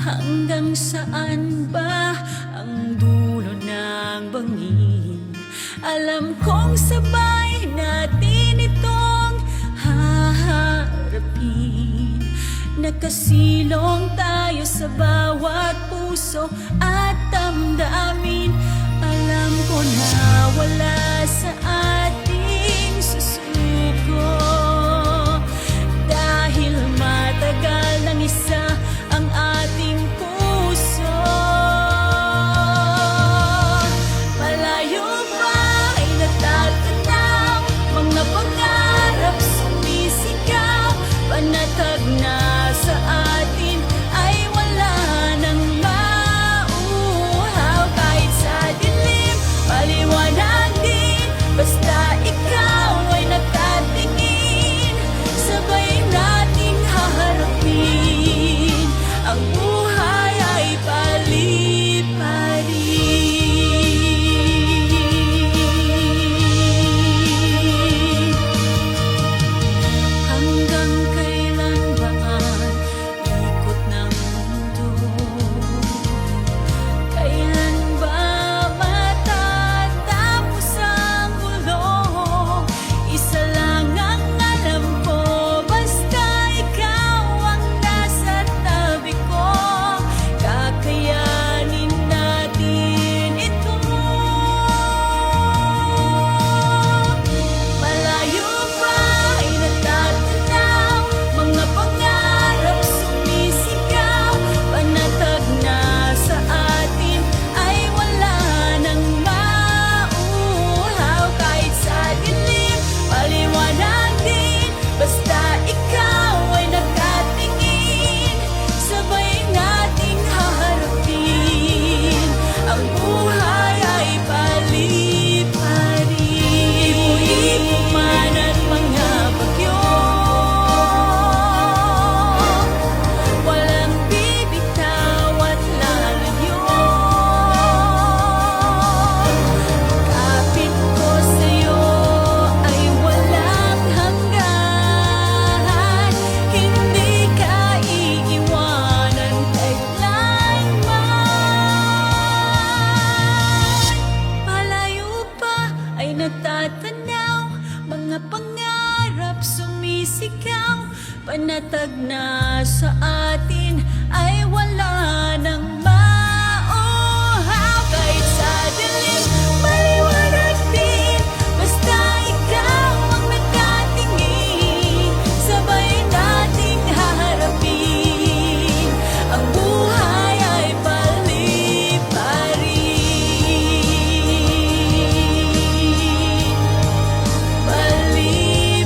Hanggang saan ba ang dulo ng bangin? Alam kong sabay natin itong haharapin. Nakasilong tayo sa bawat puso at damdamin. Alam ko na wala sa ating susuko, dahil matagal ng isa ang ating puso. Malayo pa ay natatanaw, mga pangarap sumisigaw. Panatag na sa atin ay wala nang mauhaw. Kahit sa dilim, paliwanag din, basta ikaw ay nakatingin. Sabay nating haharapin, ang buhay ay paliparin. Hanggang kailan ba ang ikot ng mundo? Kailan ba matatapos ang gulo? Isa lang ang alam ko, basta ikaw ang nasa tabi ko. Kakayanin natin ito. Malayo pa ay natatanaw, mga pangarap sumisigaw. Panatag na sa atin ay wala nang mauhaw. Kahit sa dilim, paliwanag din, basta ikaw ay nakatingin. Sabay nating haharapin, ang buhay ay paliparin. Ipo-ipo man at mga bagyo, walang bibitaw at lalayo. Kapit ko sa'yo ay walang hanggan. Hindi ka iiwanan kailanman. Malayo pa ay natatanaw, mga pangarap sumisigaw. Panatag na sa atin ay wala nang mauhaw. Kahit sa dilim, maliwanag din, basta ikaw ang nakatingin. Sabay nating haharapin, ang buhay ay paliparin. Paliparin.